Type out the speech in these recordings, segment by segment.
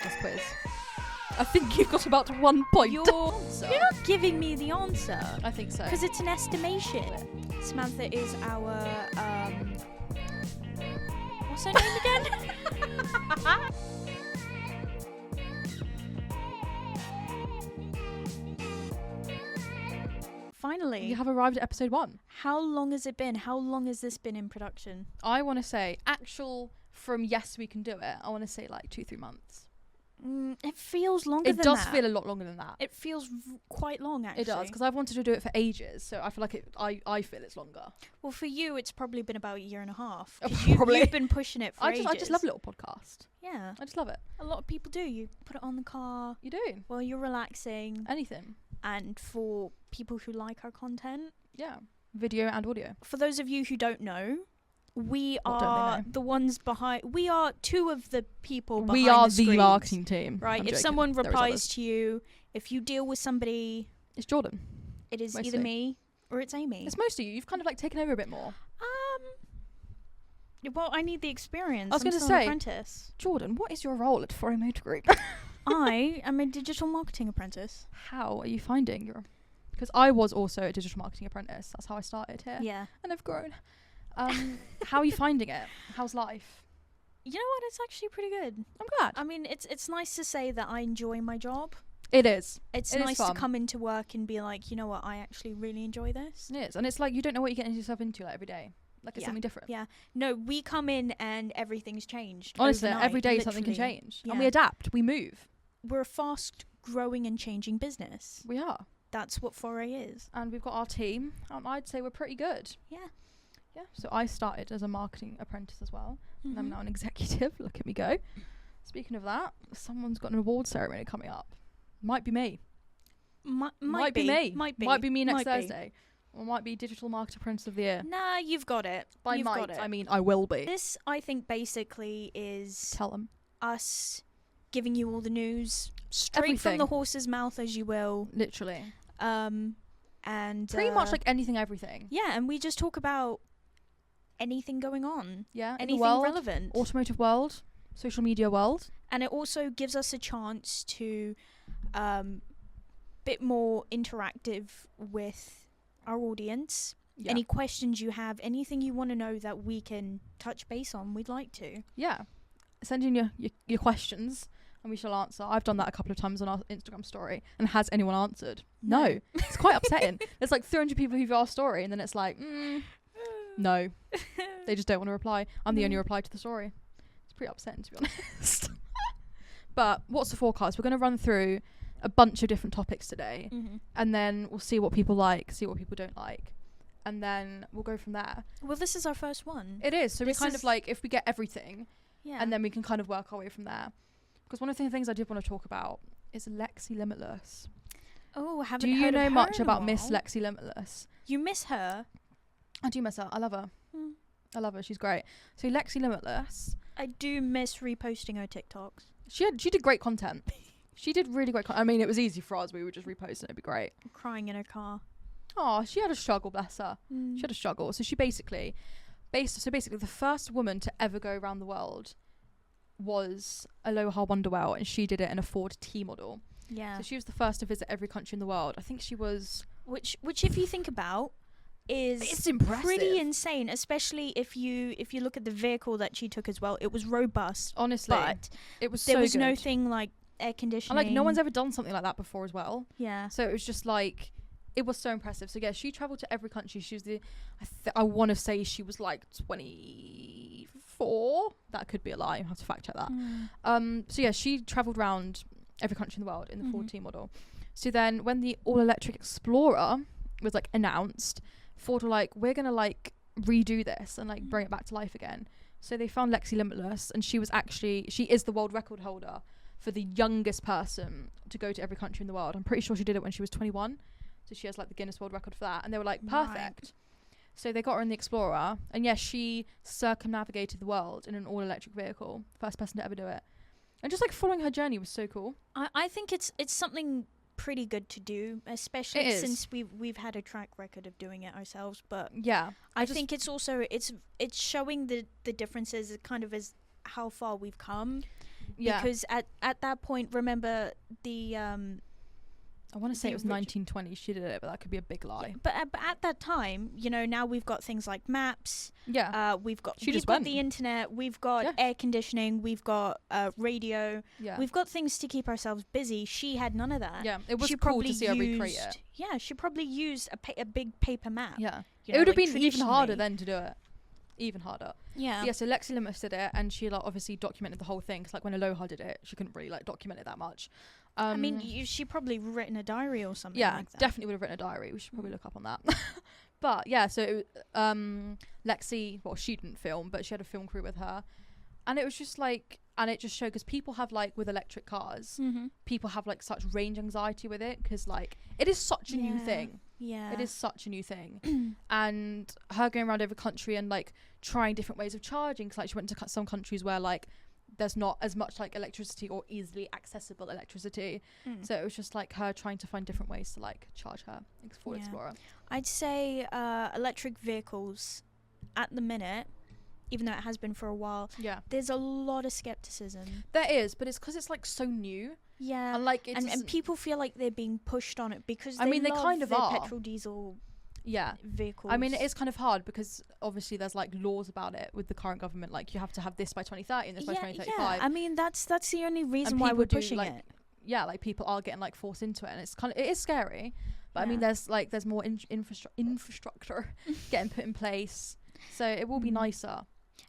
This quiz. I think you've got about 1 point. You're not giving me the answer. I think so. Because it's an estimation. Samantha is our, what's her name again? Finally. You have arrived at episode 1. How long has it been? How long has this been in production? I want to say, from yes, we can do it, I want to say like 2-3 months. It feels longer than that. It does feel a lot longer than that. It feels quite long, actually. It does, because I've wanted to do it for ages, so I feel like I feel it's longer. Well, for you, it's probably been about a year and a half. Probably. You've been pushing it for ages. I just love a little podcast. Yeah. I just love it. A lot of people do. You put it on the car. You do. While you're relaxing. Anything. And for people who like our content. Yeah. Video and audio. For those of you who don't know, we are the ones behind. We are two of the people behind We are the screens, marketing team. right? I'm if joking. someone replies to you, if you deal with somebody, it's Jordan. It is mostly. either me or it's Amy. It's most of you. You've kind of like taken over a bit more. Well, I need the experience. I was going to an say, apprentice. Jordan, what is your role at Foray Motor Group? I am a digital marketing apprentice. How are you finding your? Because I was also a digital marketing apprentice. That's how I started here. Yeah. And I've grown. How are you finding it? How's life? You know what? It's actually pretty good. I'm glad. I mean, it's nice to say that I enjoy my job. It is. It's nice to come into work and be like, you know what? I actually really enjoy this. It is. And it's like you don't know what you're getting yourself into like every day. Like it's something different. Yeah. No, we come in and everything's changed. Honestly, overnight, every day literally. something can change. Yeah. And we adapt. We move. We're a fast growing and changing business. We are. That's what Foray is. And we've got our team. And I'd say we're pretty good. Yeah. Yeah. So I started as a marketing apprentice as well. Mm-hmm. And I'm now an executive. Look at me go. Speaking of that, someone's got an award ceremony coming up. Might be me. Might be me. Might be. Might be me next Thursday. Or might be Digital Marketer Apprentice of the Year. Nah, you've got it. By you've might, got it. I mean I will be. This, I think, basically is Tell them. us giving you all the news straight Everything. from the horse's mouth, as you will. Literally. And pretty much like anything, everything. Yeah, and we just talk about anything going on. Yeah. Anything world, relevant. Automotive world, social media world. And it also gives us a chance to bit more interactive with our audience. Yeah. Any questions you have, anything you want to know that we can touch base on, we'd like to. Yeah. Send in your questions and we shall answer. I've done that a couple of times on our Instagram story. And has anyone answered? No. It's quite upsetting. There's like 300 people who've asked story and then it's like, no. They just don't want to reply. I'm the only reply to the story. It's pretty upsetting, to be honest. But what's the forecast? We're going to run through a bunch of different topics today. Mm-hmm. And then we'll see what people like, see what people don't like. And then we'll go from there. Well, this is our first one. It is. So this we kind of like, if we get everything, Yeah. and then we can kind of work our way from there. Because one of the things I did want to talk about is Lexi Limitless. Oh, I haven't Do you heard know of her much in a about Miss while. Lexi Limitless? You miss her? I do miss her. I love her. I love her. She's great. So Lexi Limitless. I do miss reposting her TikToks. She did great content. She did really great content. I mean, it was easy for us. We would just repost and it'd be great. Crying in her car. Oh, she had a struggle, bless her. She had a struggle. So she basically the first woman to ever go around the world was Aloha Wonderwell, and she did it in a Ford T model. Yeah. So she was the first to visit every country in the world. I think she was... Which if you think about, it's impressive. Pretty insane, especially if you look at the vehicle that she took as well. It was robust. Honestly. But it was there so was good. no thing like air conditioning. And like no one's ever done something like that before as well. Yeah. So it was just like... It was so impressive. So yeah, she travelled to every country. She was I want to say she was like 24. That could be a lie. I have to fact check that. So yeah, she travelled around every country in the world in the Ford T model. So then when the all-electric Explorer was like announced, Ford were like, we're going to like redo this and like bring it back to life again. So they found Lexi Limitless, and she is the world record holder for the youngest person to go to every country in the world. I'm pretty sure she did it when she was 21. So she has like the Guinness World Record for that. And they were like, perfect. Right. So they got her in the Explorer. And yes, she circumnavigated the world in an all-electric vehicle. First person to ever do it. And just like following her journey was so cool. I think it's something pretty good to do, especially since we've had a track record of doing it ourselves. But yeah, I think it's also it's showing the differences kind of as how far we've come. Yeah. Because at that point, remember the I want to say the it was orig- 1920 she did it, but that could be a big lie. yeah, but at that time, you know, now we've got things like maps. Yeah. We've got She just got went. the internet. We've got Yeah. air conditioning. We've got radio. Yeah. We've got things to keep ourselves busy. She had none of that. Yeah. It was She cool probably to see her recreate it. Yeah, she probably used a big paper map. Yeah. you It know, would have like been even harder traditionally. then to do it. Even harder. Yeah. Yeah, so Lexi Limited it, and she like obviously documented the whole thing. Cause like when Aloha did it, she couldn't really like document it that much. I mean, she probably written a diary or something. yeah, like that. definitely would have written a diary. We should probably look up on that. But yeah, so Lexi, well, she didn't film, but she had a film crew with her, and it was just like, and it just showed because people have like with electric cars, people have like such range anxiety with it because like it is such a new thing. Yeah. It is such a new thing. And her going around every country and like trying different ways of charging, because like she went to some countries where like there's not as much like electricity or easily accessible electricity. So it was just like her trying to find different ways to like charge her Ford Yeah. Explorer. I'd say electric vehicles at the minute, even though it has been for a while, Yeah, there's a lot of skepticism. there is, but it's because it's like so new. Yeah. And like And people feel like they're being pushed on it because I mean, they love kind of their are. petrol diesel Yeah, vehicles. I mean, it is kind of hard because obviously there's like laws about it with the current government. Like you have to have this by 2030 and this by 2035. I mean, that's the only reason And why people we're do, pushing like, it. Yeah, like people are getting like forced into it, and it is scary. But I mean, Yeah. there's more infrastructure getting put in place, so it will be nicer.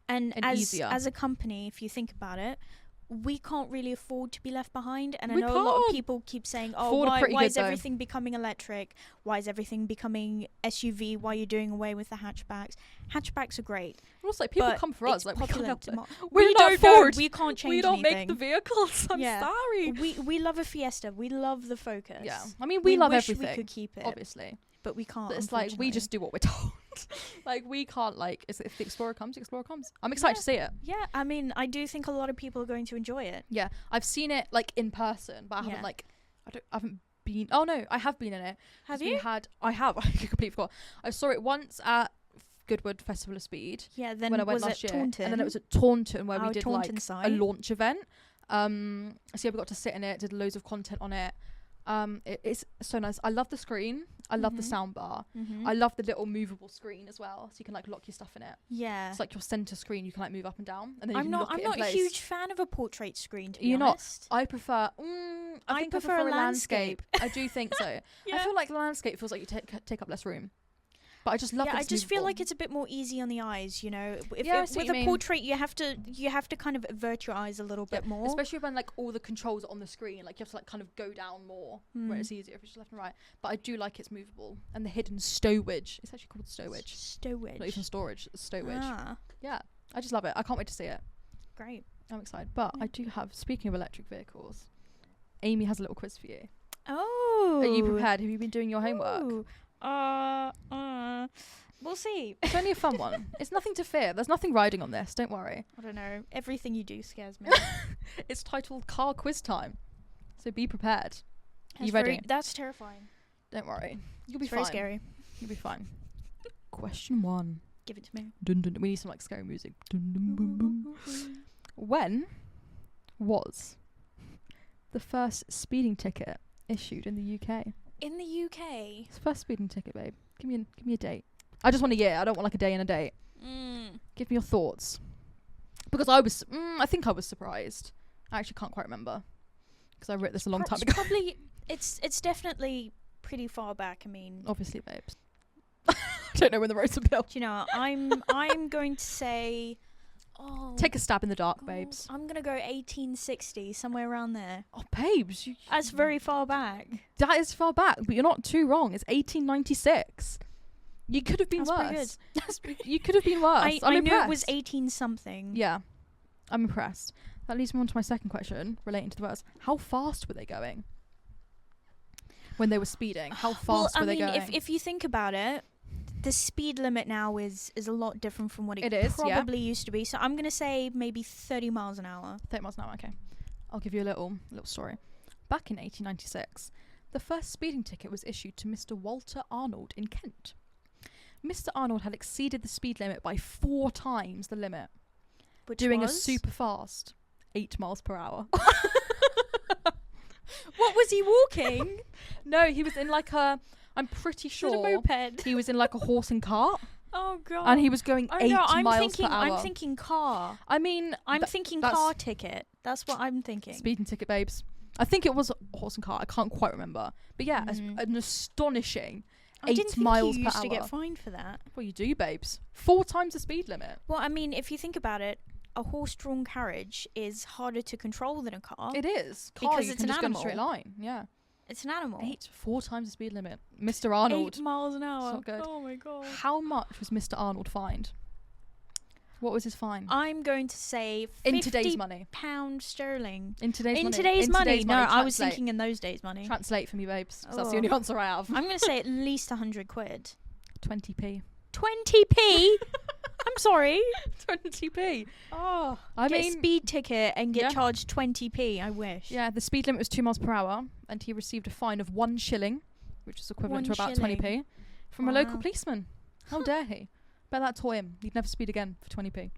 And and easier. as a company, if you think about it, we can't really afford to be left behind. And I We know a lot of can't. people keep saying, "Oh, Ford are pretty why good, is though. everything becoming electric? Why is everything becoming SUV? Why are you doing away with the hatchbacks? Hatchbacks are great. Also, like, people but come for us. it's Like we can't popular help it. demand. We're We not don't know. Ford. We can't change We don't anything. make the vehicles. I'm Yeah. sorry. We love a Fiesta. We love the Focus. Yeah, I mean, we love wish everything. We could keep it, Obviously, but we can't. but it's like we just do what we're told. Like we can't like if the Explorer comes, Explorer comes. I'm excited Yeah. to see it. Yeah, I mean, I do think a lot of people are going to enjoy it. Yeah, I've seen it like in person, but I Yeah. haven't like I haven't been. Oh no, I have been in it. Have 'Cause you? I have. I completely forgot. I saw it once at Goodwood Festival of Speed Yeah. Then when I went was last it year, Taunton? and then it was at Taunton where we Our did Taunton like site. a launch event. So yeah, we got to sit in it, did loads of content on it. It's so nice. I love the screen. I love the Mhm. sound bar. Mhm. I love the little movable screen as well, so you can like lock your stuff in it. Yeah. It's like your center screen. You can like move up and down, and then you I'm can not. lock I'm it in not a place. huge fan of a portrait screen. To be You're not? honest. I prefer. I think I prefer a landscape. I do think so. I feel like the landscape feels like you take up less room. But I just love. Yeah, that I it's just feel movable. like it's a bit more easy on the eyes. You know, Yeah, I see what with you a mean. portrait, you have to kind of avert your eyes a little bit more. Especially when like all the controls are on the screen, like you have to like kind of go down more, where it's easier if it's just left and right. But I do like it's movable and the hidden stowage. It's actually called stowage, Stowage. not even storage. It's stowage. Ah, Yeah, I just love it. I can't wait to see it. great. I'm excited. But I do have. Speaking of electric vehicles, Amy has a little quiz for you. Oh. Are you prepared? Have you been doing your homework? Ooh. We'll see. It's only a fun one. It's nothing to fear. There's nothing riding on this. Don't worry. I don't know. Everything you do scares me. It's titled Car Quiz Time. So be prepared. That's you ready? That's terrifying. Don't worry. You'll be It's fine. very scary. You'll be fine. Question 1. Give it to me. Dun, dun, we need some like scary music. Dun, dun, boom, boom. When was the first speeding ticket issued in the UK? In the UK. It's the first speeding ticket, babe. Give me a date. I just want a year. I don't want like a day and a date. Give me your thoughts. Because I think I was surprised. I actually can't quite remember because I wrote this a long time ago. Probably, it's definitely pretty far back. I mean, Obviously, babes. I don't know when the roads are built. do you know? I'm going to say, Take a stab in the dark, God, babes. I'm gonna go 1860, somewhere around there. Oh, babes. That's very far back. That is far back, but you're not too wrong. It's 1896. You could have been That's worse. pretty good. You could have been worse. I'm I impressed. knew it was 18 something. Yeah, I'm impressed. That leads me on to my second question relating to the words. How fast were they going when they were speeding? How fast were they going? If you think about it, the speed limit now is a lot different from what it is, yeah. probably used to be. So I'm gonna say maybe 30 miles an hour. 30 miles an hour, okay. I'll give you a little story. Back in 1896, the first speeding ticket was issued to Mr. Walter Arnold in Kent. Mr. Arnold had exceeded the speed limit by 4 times the limit, Which doing was a super fast 8 miles per hour. What was he walking? No, he was in like a... I'm pretty Is it a sure moped? he was in like a horse and cart. Oh god. And he was going 8 miles per hour. I'm thinking car. I mean... I'm thinking car ticket. That's what I'm thinking. Speeding ticket, babes. I think it was a horse and cart. I can't quite remember. But yeah, an astonishing 8 miles per hour. I didn't think you used to get fined for that. Well, you do, babes. 4 times the speed limit. Well, I mean, if you think about it, a horse-drawn carriage is harder to control than a car. It is. Car, Because you it's can an just go in a animal. straight line. Yeah. It's an animal. 4 times the speed limit. Mr. Arnold. 8 miles an hour. Not good. Oh my god. How much was Mr. Arnold fined? What was his fine? I'm going to say In today's money. £50 sterling. In today's money. In today's money. No, I was Translate. thinking in those days money. Translate for me, babes. 'Cause that's the Oh. only answer I have. I'm going to say at least 100 quid. 20p. 20p? I'm sorry. 20p. Oh, I get mean, a speed ticket and get yeah. charged 20p. I wish. yeah, the speed limit was 2 miles per hour, and he received a fine of 1 shilling, which is equivalent to One about shilling. 20p, from a Wow. local policeman. How dare he? Bet that taught him he'd never speed again for 20p.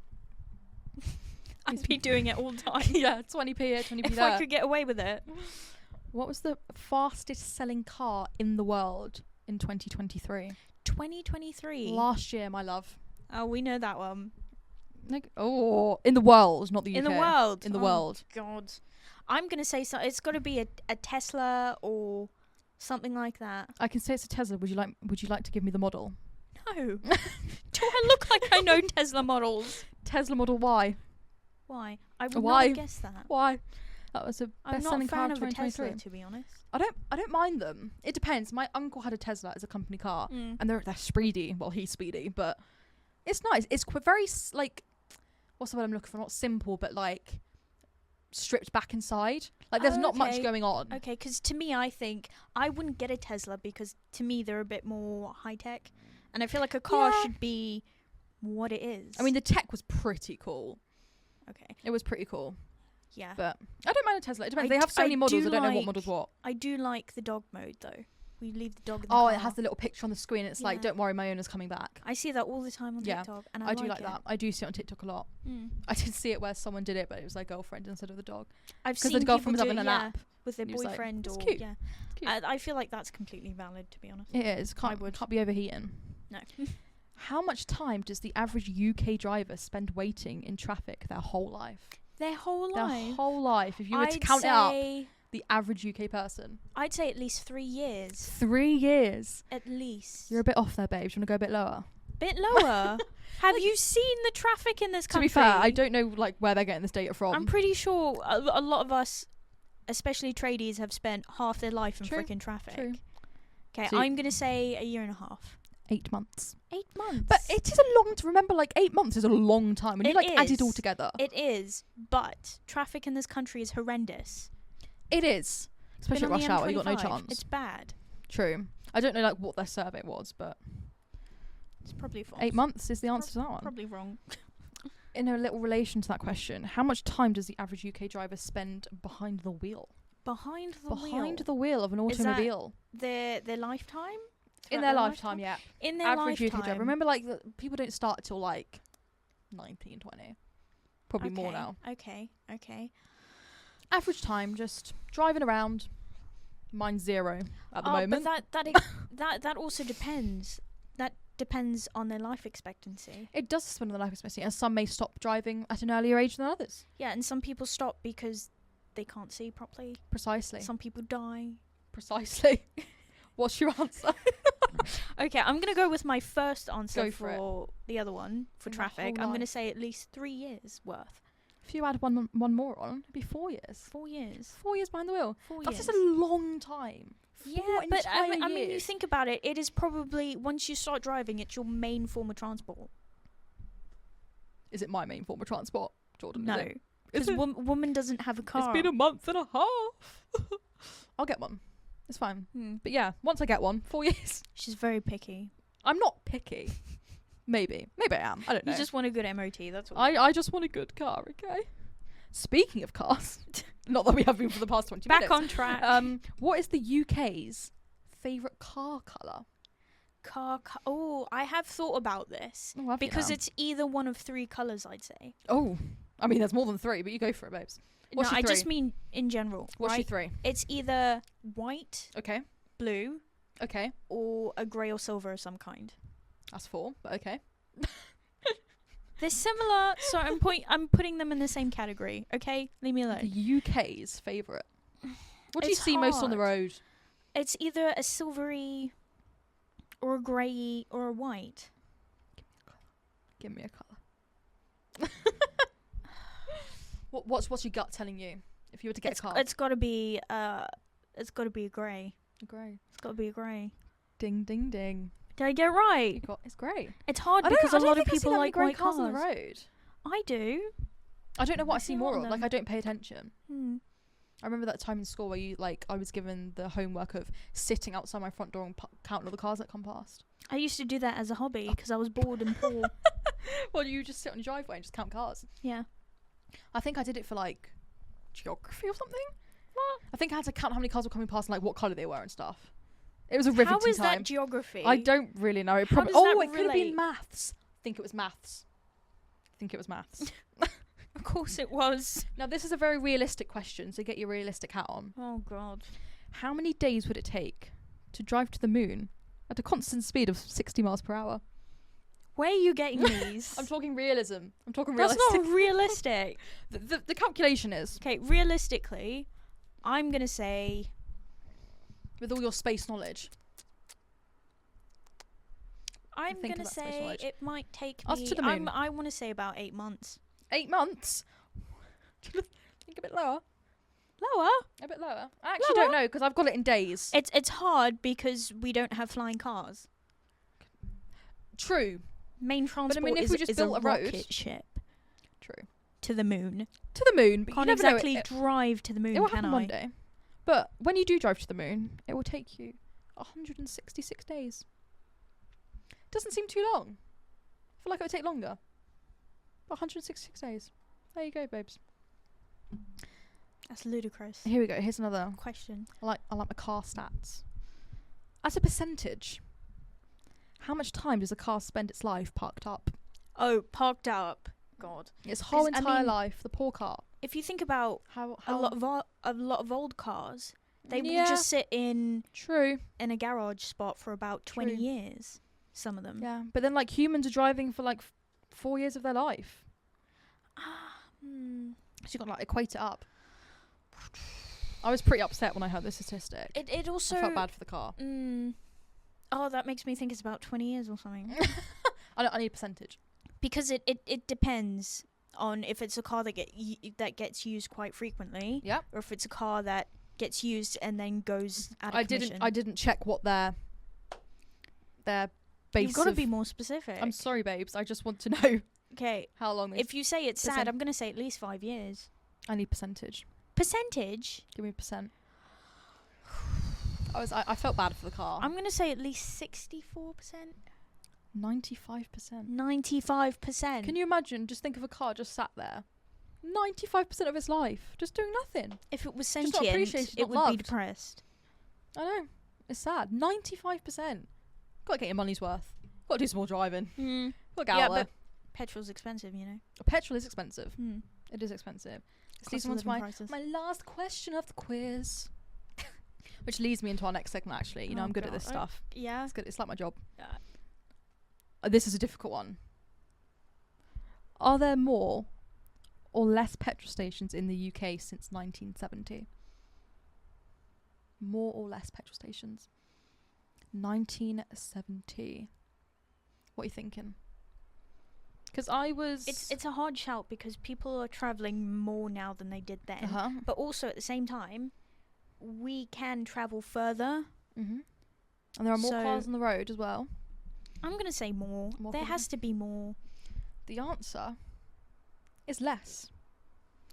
I'd be doing it all the time. Yeah, 20p here, 20p If there. I could get away with it. What was the fastest selling car in the world in 2023? 2023. Last year, my love. Oh, we know that one. Like, oh, in the world, not the UK. In the world. In the Oh, world. God. I'm going to say it's got to be a Tesla or something like that. I can say it's a Tesla. Would you like to give me the model? No. Do I look like I know Tesla models? Tesla Model Y. Why? I would Why? not guess that. Why? That was a I'm not a best-selling car fan of of a 2023. Tesla, to be honest. I don't mind them. It depends. My uncle had a Tesla as a company car, and they're speedy. Well, he's speedy, but it's nice. It's very like, what's the word I'm looking for? Not simple, but like stripped back inside. Like there's not much Okay. going on. Okay, because to me, I think I wouldn't get a Tesla because to me they're a bit more high tech, and I feel like a car Yeah. should be what it is. I mean, the tech was pretty cool. okay, It was pretty cool, yeah. but I don't mind a Tesla. It depends. I They have so I many models. do I don't know what like- model's what. I do like the dog mode though. We leave the dog in the Oh, car. it has the little picture on the screen. It's like, Yeah. don't worry, my owner's coming back. I see that all the time on Yeah, TikTok, and I do like like it. that. I do see it on TikTok a lot. I did see it where someone did it, but it was their girlfriend instead of the dog. I've Because seen the girlfriend was people having do a it, nap. with their He was like, boyfriend "It's or cute. yeah. cute. I feel like that's completely valid, to be honest. It is. Can't be overheating. No. How much time does the average UK driver spend waiting in traffic their whole life? Their whole Their life. whole life. If you were to I'd count it up, say- the average UK person. I'd say at least 3 years. 3 years. At least. You're a bit off there, babe. Do you want to go a bit lower? Bit lower. Have you seen the traffic in this To country? be fair, I don't know like where they're getting this data from. I'm pretty sure a lot of us, especially tradies, have spent half their life in True, freaking traffic. true. Okay, So- I'm going to say a year and a half. 8 months. 8 months. But it is a long to remember. Like 8 months is a long time when you It like add it all is. together. It is, but traffic in this country is horrendous. It is, especially at Been on rush the hour. You got no M25. chance. It's bad. True. I don't know like what their survey was, but It's probably false. 8 months is the answer to that one. Probably wrong. In a little relation to that question, how much time does the average UK driver spend behind the wheel? Behind the Behind wheel. the wheel of an Is that automobile. Their lifetime? In Throughout their lifetime, yeah. In their Average lifetime. UK driver. Remember, like, people don't start till, like, 19, 20. Probably more now. Okay. Average time, just driving around. Mine's 0 at the moment. But that also depends. That depends on their life expectancy. It does spend on the life expectancy, and some may stop driving at an earlier age than others. Yeah, and some people stop because they can't see properly. Precisely. Some people die. Precisely. What's your answer? Okay, I'm going to go with my first answer Go for the other one, for In the traffic. whole I'm going to life. say at least 3 years worth. If you add one more on, it'd be 4 years. 4 years. 4 years behind the wheel. 4 That's years. just a long time. Yeah, 4 but I entire mean, you years. think about it, it is probably, once you start driving, it's your main form of transport. Is it my main form of transport, Jordan? No. Is it? Because Is it? woman doesn't have a car. It's been a month and a half. I'll get one. It's fine. But yeah, once I get one, 4 years. She's very picky. I'm not picky. Maybe I am. I don't know. You just want a good MOT, that's all. I just want a good car, okay? Speaking of cars, not that we have been for the past 20 Back minutes. on track. What is the UK's favourite car colour? Oh, I have thought about this. Oh, have you Because now? it's either one of 3 colours, I'd say. Oh, I mean, there's more than 3, but you go for it, babes. What's No, your I 3? just mean in general. What's right? your 3? It's either white, Okay. blue, Okay. or a grey or silver of some kind. That's 4, but okay. They're similar, so I'm putting them in the same category. Okay, leave me alone. The UK's favourite. What do you It's see most on the hard. road? It's either a silvery, or a grey, or a white. Give me a colour. What's your gut telling you? If you were to get a car, It's got to be a grey. grey. It's got to be a grey. Ding, ding, ding. Did I get it right? It's grey. It's hard because a lot of people like grey white cars on the road. I do. I don't know what I I see see a more lot of. of Like, them. I don't pay attention. Hmm. I remember that time in school where I was given the homework of sitting outside my front door and counting all the cars that come past. I used to do that as a hobby because I was bored and poor. Well, you just sit on your driveway and just count cars. Yeah. I think I did it for like geography or something. What? I think I had to count how many cars were coming past and like what colour they were and stuff. It was a riveting How is time. that geography? I don't really know. It How probably. does Oh, that it could have been relate? maths. I think it was maths. Of course it was. Now this is a very realistic question, so get your realistic hat on. Oh god. How many days would it take to drive to the moon at a constant speed of 60 miles per hour? Where are you getting these? I'm talking realism. I'm talking That's realistic. not realistic. The calculation is, Okay, realistically, I'm gonna say with all your space knowledge. I'm think gonna about space say knowledge. it might take Us me. to the moon. I want to say about 8 months. 8 months? Think a bit lower. Lower. A bit lower. I actually don't know because I've got it in days. It's hard because we don't have flying cars. True. Main transport mean, if is, we just is built a a road- rocket ship True. to the moon. To the moon, but Can't you never know. exactly drive to the moon, It will can happen I? one day. But when you do drive to the moon, it will take you 166 days. Doesn't seem too long. I feel like it would take longer. But 166 days. There you go, babes. That's ludicrous. Here we go. Here's another. Question. I like my car stats. As a percentage, how much time does a car spend its life parked up? Oh, parked up. God. Its whole 'Cause, I entire mean, life, the poor car. If you think about How a lot of old cars, they will Yeah. just sit in True. a garage spot for about 20 True. years. Some of them. Yeah, but then like humans are driving for like 4 years of their life. So you got to like equate it up. I was pretty upset when I heard this statistic. It also I felt bad for the car. Oh, that makes me think it's about 20 years or something. I need a percentage. Because it depends on if it's a car that gets used quite frequently, Yeah. or if it's a car that gets used and then goes out of commission. I didn't check what their base. You've got to of- be more specific. I'm sorry, babes. I just want to know Okay, how long. if you say it's sad, percent- I'm going to say at least 5 years. I need percentage. Percentage? Give me a percent. I felt bad for the car. I'm going to say at least 64%. 95%. 95%. Can you imagine? Just think of a car just sat there. 95% of its life just doing nothing. If it was Just not sentient, appreciated, it not would be loved. depressed. I know. It's sad. 95%. Got to get your money's worth. Got to do some more driving. Got to get out there. but petrol's expensive, you know. Petrol is expensive. It is expensive. This Cost leads of me on to living prices. my last question of the quiz. Which leads me into our next segment, actually. You know, Oh I'm good at God. this stuff. Yeah. It's good. It's like my job. Yeah. This is a difficult one. Are there more or less petrol stations in the UK since 1970? More or less petrol stations. 1970. What are you thinking? Because I was... It's a hard shout because people are travelling more now than they did then. Uh-huh. But also at the same time, we can travel further. Mm-hmm. And there are more So- cars on the road as well. I'm going to say more. More There people. has to be more. The answer is less.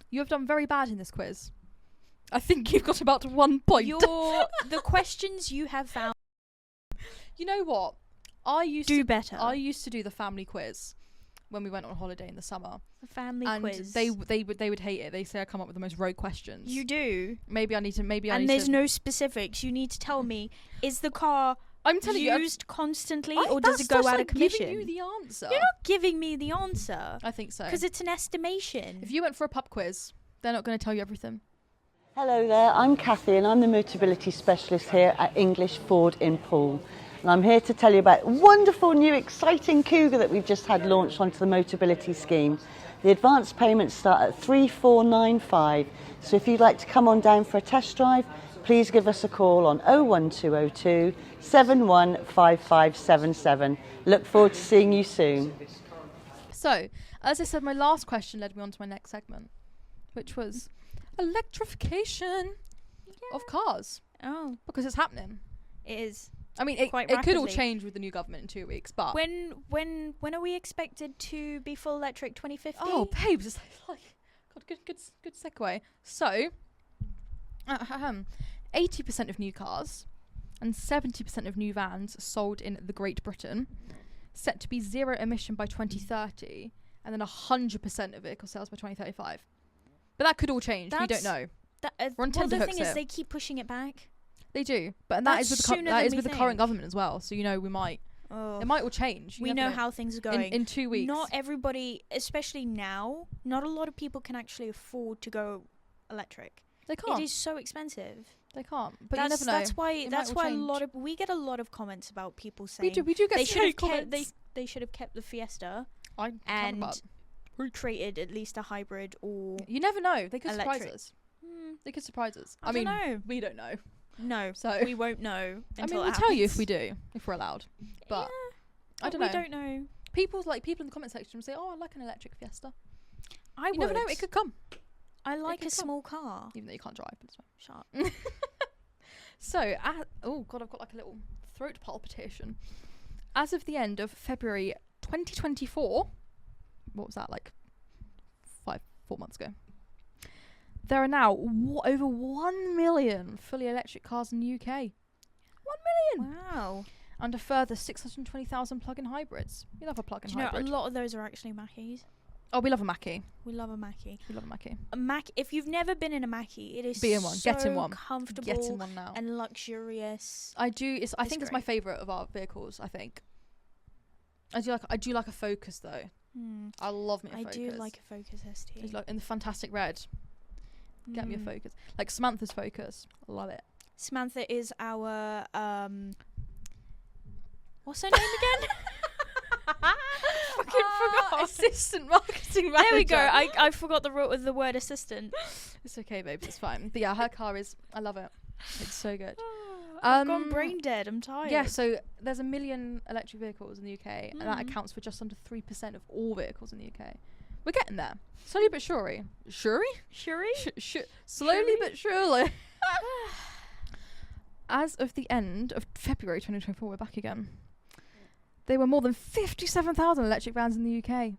You have done very bad in this quiz. I think you've got about 1 point. The questions you have found You know what? I used do to better. I used to do the family quiz when we went on holiday in the summer, The family and quiz. they would hate it. They say I come up with the most rogue questions. You do. Maybe I need to. And there's no specifics. You need to tell me, is the car I'm telling you, used constantly, or does it go out of commission? Giving you the answer. You're not giving me the answer. I think so. Because it's an estimation. If you went for a pub quiz, they're not going to tell you everything. Hello there, I'm Kathy and I'm the Motability Specialist here at English Ford in Poole. And I'm here to tell you about a wonderful new exciting Cougar that we've just had launched onto the Motability scheme. The advance payments start at 3495. So if you'd like to come on down for a test drive, please give us a call on 01202 715577. Look forward to seeing you soon. So, as I said, my last question led me on to my next segment, which was electrification of cars. Oh. Because it's happening. It is. I mean, it could all change with the new government in 2 weeks, but... When are we expected to be full electric? 2050? Oh, babes, it's like... God, good segue. So, 80% of new cars and 70% of new vans sold in the Great Britain set to be zero emission by 2030, and then 100% of vehicle sales by 2035. But that could all change. We don't know. We're on the thing is, they keep pushing it back. They do, but that is with the current government as well. So we might. Oh. It might all change. We know how things are going in 2 weeks. Not everybody, especially now, not a lot of people can actually afford to go electric. They can't. It is so expensive. They can't. But you never know. That's why we get a lot of comments about people saying we do get comments. They should have kept the Fiesta and created at least a hybrid or you never know. They could electric. surprise us. They could surprise us. I mean, know. We don't know. No, so we won't know until we'll tell you if we do, if we're allowed. But I don't know. We don't know. People in the comment section will say, "Oh, I like an electric Fiesta." You never know. It could come. I like a small car, even though you can't drive. But it's fine. Shut up. So, oh god, I've got like a little throat palpitation. As of the end of February 2024, what was that, like 4 months ago? There are now over 1 million fully electric cars in the UK. 1 million! Wow. And a further 620,000 plug-in hybrids. We love a plug-in hybrid. A lot of those are actually Mackies. Oh, we love a Mackie. We love a Mackie. We love a Mackie. If you've never been in a Mackie, it is Be in one. so Get in one. comfortable Get in one now. and luxurious. I think it's my favourite of our vehicles, I think. I do like a Focus, though. I love me a Focus. I do like a Focus ST. In the fantastic red. Get me a Focus. Like Samantha's Focus. I love it. Samantha is our what's her name again? Fucking forgot. Assistant marketing manager. There we go. I forgot the word assistant. It's okay, babes. It's fine. But yeah, her car is. I love it. It's so good. I've gone brain dead. I'm tired. Yeah. So there's 1 million electric vehicles in the UK, and that accounts for just under 3% of all vehicles in the UK. We're getting there. Slowly but surely. Slowly but surely. As of the end of February 2024, we're back again. There were more than 57,000 electric vans in the UK.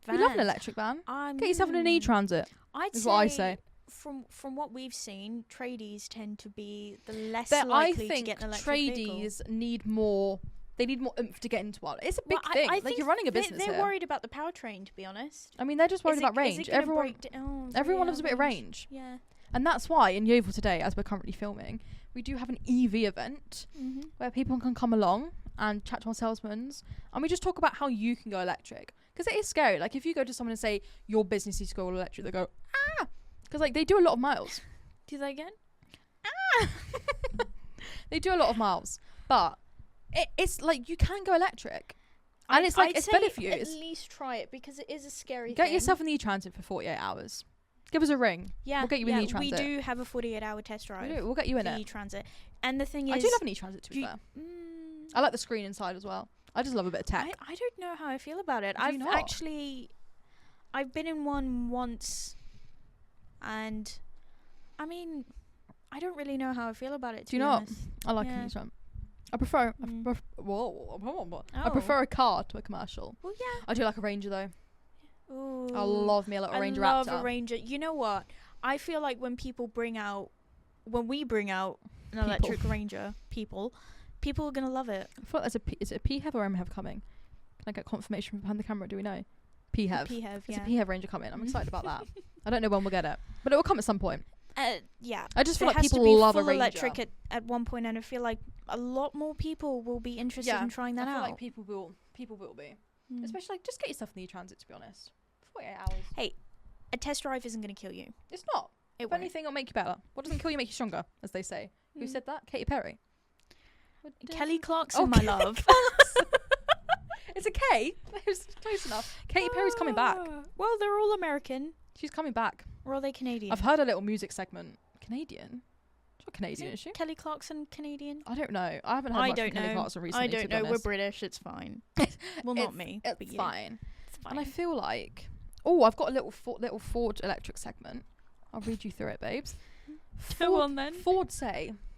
We love an electric van. Get yourself in an e-transit. Is what I say. From what we've seen, tradies tend to be the less likely to get an electric vehicle. Tradies need more. They need more oomph to get into one. It's a big thing. I think you're running a business They're here. worried about the powertrain, to be honest. I mean, they're just worried about range. Everyone loves a bit of range. Yeah. And that's why in Yeovil today, as we're currently filming, we do have an EV event where people can come along and chat to our salesmen, and we just talk about how you can go electric. Because it is scary. Like, if you go to someone and say, your business needs to go all electric, they go, ah! Because, like, they do a lot of miles. Do they again? Ah! They do a lot of miles. But it's like, you can go electric. And it's like, it's better for you. At least try it, because it is a scary thing. Get yourself in the e-transit for 48 hours. Give us a ring. Yeah. We'll get you in the e-transit. We do have a 48-hour test drive. We do. We'll get you in it. E-transit. And the thing is, I do love an e-transit, to be fair. I like the screen inside as well. I just love a bit of tech. I don't know how I feel about it. I've been in one once, and I mean, I don't really know how I feel about it. Do you not? I like an e-transit. I prefer. I prefer a car to a commercial. Well, yeah. I do like a Ranger though. Ooh, I love me a little Ranger Raptor. I love a Ranger. You know what? I feel like when we bring out an electric Ranger, people are gonna love it. I thought is it a PHEV or MHEV coming? Can I get confirmation from behind the camera? Do we know? PHEV. PHEV. It's a PHEV Ranger coming. I'm excited about that. I don't know when we'll get it, but it will come at some point. Yeah. I just feel There like has to people be love a full Ranger. electric at one point, and I feel like a lot more people will be interested in trying that I feel out. like people will be. Mm. Especially like just get yourself in the e-transit, to be honest. 48 hours. Hey, a test drive isn't going to kill you. It's not. It If won't. anything, it'll make you better. What doesn't kill you make you stronger, as they say. Who said that? Katy Perry. Kelly Clarkson, my Kelly love. It's a K. It was close enough. Katy Perry's coming back. Well, they're all American. She's coming back. Or are they Canadian? I've heard a little music segment. Canadian? She's not Canadian, is she? Kelly Clarkson Canadian? I don't know. I haven't heard much from Kelly Clarkson recently. I don't to be know. We're honest. British. It's fine. Well, not me. It's but you. fine. It's fine. And I feel like... Oh, I've got a little Ford electric segment. I'll read you through it, babes. Go on then.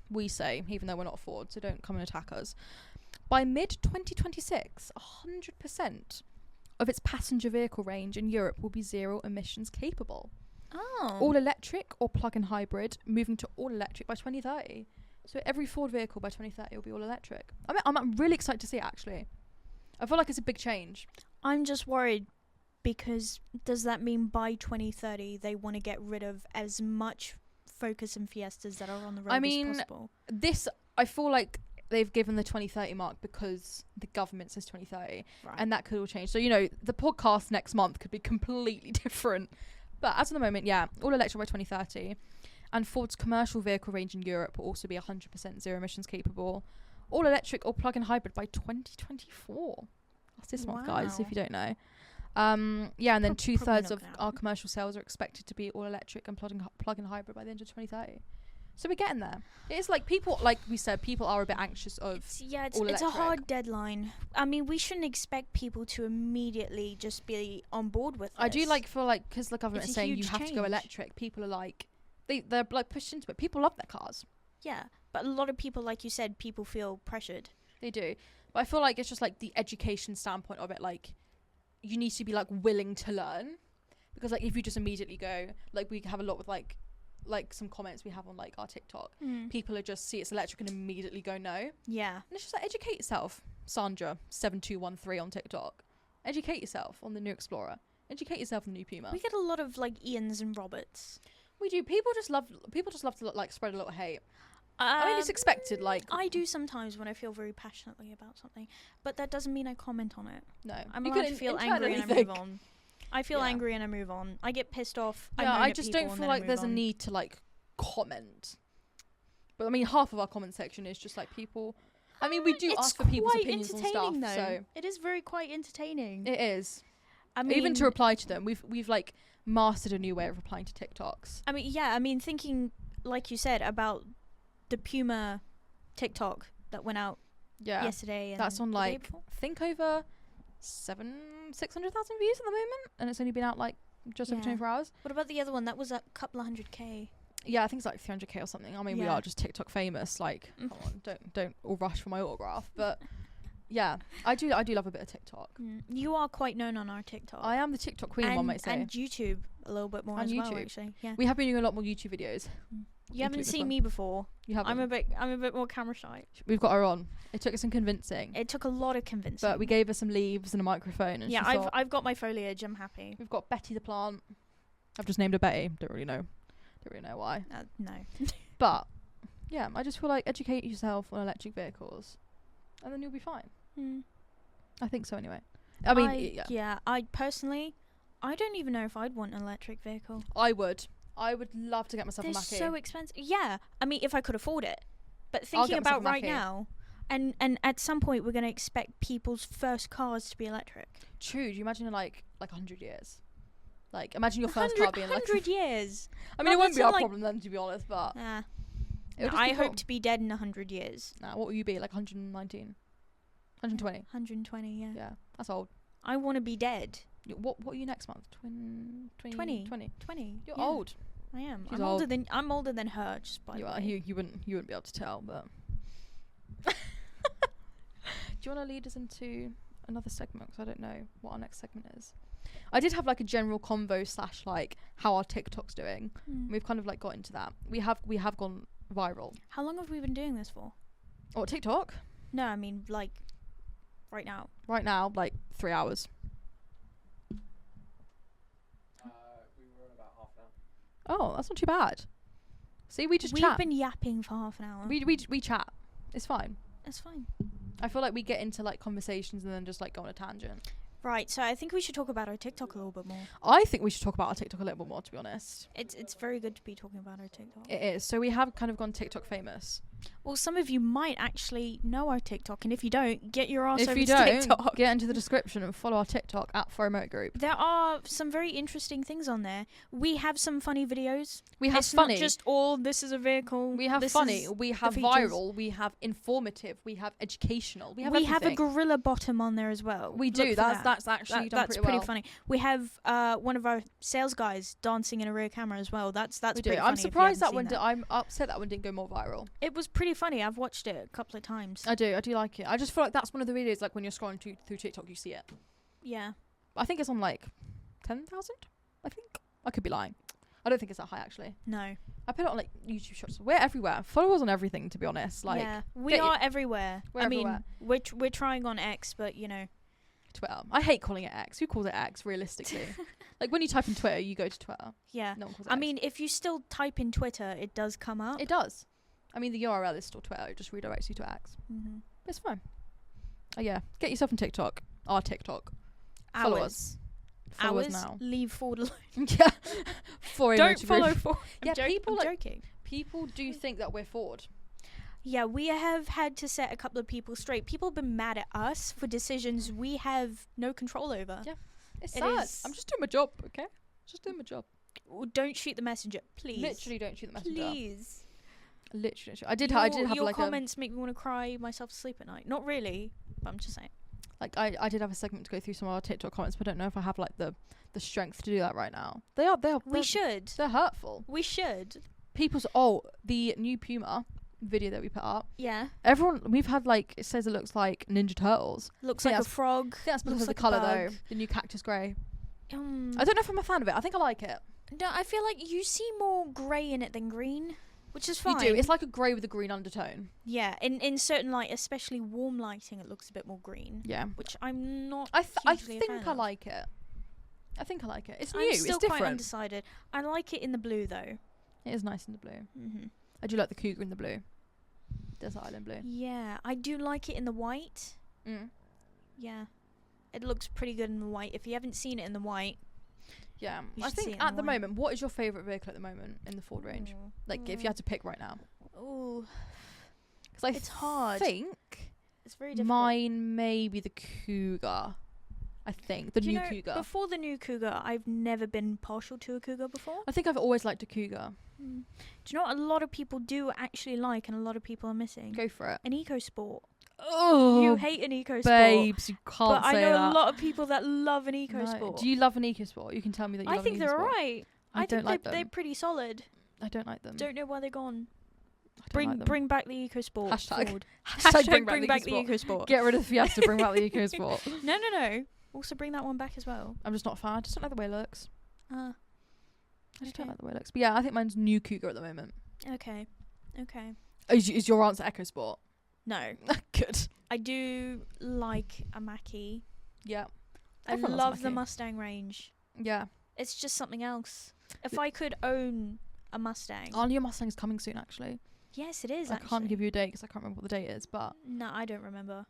We say, even though we're not Ford, so don't come and attack us. By mid-2026, 100% of its passenger vehicle range in Europe will be zero emissions capable. Oh. All electric or plug-in hybrid, moving to all electric by 2030. So every Ford vehicle by 2030 will be all electric. I'm really excited to see it, actually. I feel like it's a big change. I'm just worried because does that mean by 2030 they want to get rid of as much Focus and Fiestas that are on the road as possible? I feel like they've given the 2030 mark because the government says 2030, Right. and that could all change. So, the podcast next month could be completely different. But as of the moment, all electric by 2030. And Ford's commercial vehicle range in Europe will also be 100% zero emissions capable. All electric or plug-in hybrid by 2024. That's this month, guys, if you don't know. And then 2/3 of our commercial sales are expected to be all electric and plug-in hybrid by the end of 2030. So we're getting there. It is like people, like we said, people are a bit anxious of It's all a hard electric. deadline. I mean, we shouldn't expect people to immediately just be on board with this. I do because the government It's is a saying you huge have to go change. electric. People are like, they're like pushed into it. People love their cars. Yeah, but a lot of people, like you said, people feel pressured. They do. But I feel like it's just like the education standpoint of it, like you need to be like willing to learn, because like if you just immediately go, like we have a lot with like some comments we have on like our TikTok, people are just see it's electric and immediately go no. Yeah. And it's just like, educate yourself. Sandra 7213 on TikTok. Educate yourself on the new Explorer. Educate yourself on the new Puma. We get a lot of like Ians and Roberts. We do. People just love to like spread a little hate. I mean, it's expected. Like I do sometimes when I feel very passionately about something, but that doesn't mean I comment on it. no, I'm you allowed can to feel internally angry and I think. move on. I feel Yeah. angry and I move on. I get pissed off. Yeah, moan I at just people don't and feel then I like move there's a on. need to like comment. But I mean, half of our comment section is just like people. I mean, we do It's ask for people's quite opinions on stuff. entertaining, though. So It is very quite entertaining. it is. I mean, Even to reply to them, we've like mastered a new way of replying to TikToks. I mean, yeah. I mean, thinking like you said about the Puma TikTok that went out Yeah, yesterday. And that's on the day like before. I think over 600,000 views at the moment, and it's only been out like just over Yeah. 24 hours. What about the other one? That was a couple of 100K. Yeah, I think it's like 300k or something. I mean, we Yeah. are just TikTok famous. Like, come on, don't all rush for my autograph. But yeah, I do love a bit of TikTok. You are quite known on our TikTok. I am the TikTok queen, and, one might say. and YouTube a little bit more On as well, YouTube. actually. Yeah. We have been doing a lot more YouTube videos. You haven't this seen one. me before. You haven't. I'm a bit more camera shy. We've got her on. It took us some convincing, It took a lot of convincing. but we gave her some leaves and a microphone. And yeah, she thought, I've got my foliage. I'm happy. we've got Betty the plant. I've just named her Betty. Don't really know why. No. But yeah, I just feel like educate yourself on electric vehicles, and then you'll be fine. I think so anyway. I mean, yeah. I personally, I don't even know if I'd want an electric vehicle. I would love to get myself They're a Mackie. so expensive. Yeah, I mean, if I could afford it. But I'll thinking get myself about a right Mackie. now, and at some point we're going to expect people's first cars to be electric. True. Do you imagine in like 100 years? Like, imagine your first car being electric. 100 years. I mean, it Well, won't be that's our like- problem then, to be honest. But it would just I be hope cool. to be dead in 100 years. Nah, what will you be? Like 119, 120. 120, yeah. Yeah, that's old. I want to be dead. What are you next month? 20. 20. 20. 20. You're yeah, old. I am. She's I'm older than her. Just by You the are. way. You wouldn't be able to tell, but. Do you want to lead us into another segment? Because I don't know what our next segment is. I did have like a general convo / like how our TikTok's doing. We've kind of like got into that. We have gone viral. How long have we been doing this for? Oh, TikTok? No, I mean like right now. Right now, like 3 hours. We were on about half an hour. Oh, that's not too bad. See, we just We've chat. been yapping for half an hour. We chat. It's fine. That's fine. I feel like we get into like conversations and then just like go on a tangent. Right, so I think we should talk about our TikTok a little bit more. I think we should talk about our TikTok a little bit more, to be honest. It's very good to be talking about our TikTok. It is. So we have kind of gone TikTok famous. Well, some of you might actually know our TikTok, and if you don't, get your ass If over you to don't, TikTok. get into the description and follow our TikTok at Foray Group. There are some very interesting things on there. We have some funny videos. We have It's funny. not just all, this is a vehicle. We have this funny. is We the have features. viral. We have informative. We have educational. We have a everything. gorilla bottom on there as well. We Look do. for That's that. actually done That's pretty pretty well. funny. We have one of our sales guys dancing in a rear camera as well. That's We do. pretty funny. I'm if you surprised that haven't one. seen I'm upset that one didn't go more viral. It was pretty funny. I've watched it a couple of times. I do like it. I just feel like that's one of the videos like when you're scrolling through TikTok, you see it. Yeah. I think it's on like 10,000. I think I could be lying. I don't think it's that high actually. No. I put it on like YouTube Shorts. We're everywhere. Follow us on everything, to be honest. Like yeah. We get are everywhere. We're I everywhere. mean, we're trying on X, but you know. Twitter. I hate calling it X. Who calls it X realistically? Like when you type in Twitter, you go to Twitter. Yeah. No one calls it I X. mean, if you still type in Twitter, it does come up. It does. I mean, the URL is still Twitter. It just redirects you to X. Mm-hmm. It's fine. Oh yeah, get yourself on TikTok. Our TikTok. Follow us. Follow us now. Leave Ford alone. Yeah. Foray Don't Motor follow Group. Ford. Yeah, people I'm like joking. people do think that we're Ford. Yeah, we have had to set a couple of people straight. People have been mad at us for decisions we have no control over. Yeah. It's It sad. is- I'm just doing my job, okay? Just doing my job. Don't shoot the messenger, please. Literally don't shoot the messenger. Please. Literally don't shoot. I did have your like comments make me want to cry myself to sleep at night. Not really, but I'm just saying. I did have a segment to go through some of our TikTok comments, but I don't know if I have like the strength to do that right now. They are We should. they're hurtful. We should. People's the new Puma video that we put up. Yeah. Everyone we've had like it says it looks like Ninja Turtles. Looks Yeah, like a that's- frog. I think that's because Looks of like the a colour bug. though. The new cactus grey. I I don't know if I'm a fan of it. I think I like it. No, I feel like you see more grey in it than green, which is fine. You do. It's like a grey with a green undertone. Yeah, in certain light, especially warm lighting, it looks a bit more green. Yeah. Which I'm not. I hugely a think fan I of. like it. I think I like it. It's I'm new. still It's quite different. undecided. I like it in the blue though. It is nice in the blue. Mm-hmm. I do like the cougar in the blue. Desert Island blue. Yeah, I do like it in the white. Mm. Yeah, it looks pretty good in the white. If you haven't seen it in the white, Yeah. You I should see think it in at the white. moment, what is your favourite vehicle at the moment in the Ford range? Like if you had to pick right now. Oh, Because I it's hard. think It's very difficult. mine may be the cougar. I think. The Do you new know, cougar. Before the new Cougar, I've never been partial to a Cougar before. I think I've always liked a cougar. Do you know what a lot of people do actually like and a lot of people are missing? Go for it. An EcoSport. Oh, You hate an EcoSport. babes, you can't But I say know that. a lot of people that love an No. EcoSport. Do you love an EcoSport? You can tell me that you I love think an they're EcoSport. alright. I think don't like they're them. pretty solid. I don't like them. Don't know why they're gone. I don't like them. Bring back the EcoSport. Hashtag- Ford. Hashtag bring back the EcoSport. Get rid of the Fiesta, bring back the EcoSport. No. Also bring that one back as well. I'm just not a fan. I just don't like the way it looks. Ah, I just don't Okay. like the way it looks. But yeah, I think mine's new cougar at the moment. okay. Is your answer EcoSport? No. Good. I do like a Mackie. Yeah. I Everyone loves love a the Mackie. Mustang range. Yeah. It's just something else. If I could own a Mustang. Our new Mustang's coming soon, actually. Yes, it is. I can't give you a date because I can't remember what the date is, but No, I don't remember.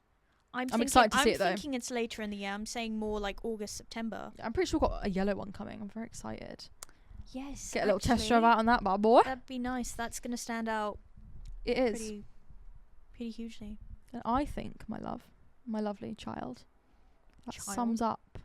I'm excited to see it, though. I'm thinking it's later in the year. I'm saying more like August, September. I'm pretty sure we've got a yellow one coming. I'm very excited. Yes. Get a little test actually, drive out on that bad boy. That'd be nice. That's gonna stand out It is. pretty hugely. And I think, my love, my lovely child, that Child. sums up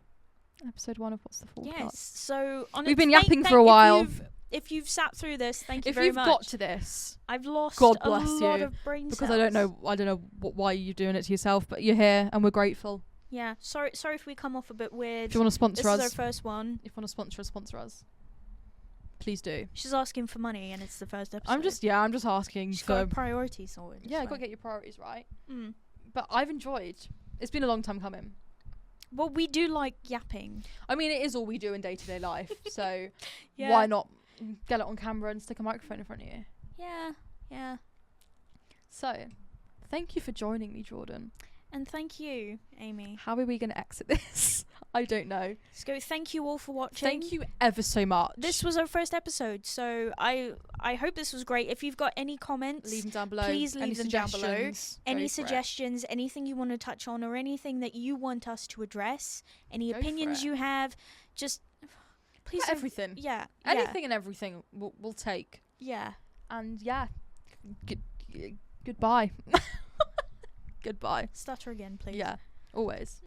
episode 1 of What's the Ford Yes. Cup. So We've been yapping for a while. If you've sat through this, thank you If very you've much. got to this, I've lost God a bless lot you, of brain because cells. I don't know why you're doing it to yourself, but you're here and we're grateful. Yeah. Sorry if we come off a bit weird. If you want to sponsor This us, is our first one. if you want to sponsor us, please do. She's asking for money, and it's the first episode. I'm just asking She's for. got her priorities sorted. Yeah, it's got to fine. get your priorities right. Mm. But I've enjoyed. It's been a long time coming. Well, we do like yapping. I mean, it is all we do in day-to-day life, so Yeah. why not get it on camera and stick a microphone in front of you? Yeah. So, thank you for joining me, Jordan. And thank you, Amy. How are we going to exit this? I don't know. So thank you all for watching. Thank you ever so much. This was our first episode, so I hope this was great. If you've got any comments, leave them down below. Please leave them down below. Any Go suggestions, anything you want to touch on, or anything that you want us to address, any opinions you have, just please. Everything. Yeah. Anything and everything we'll take. Yeah. And yeah, goodbye. Goodbye. Stutter again, please. Yeah, always.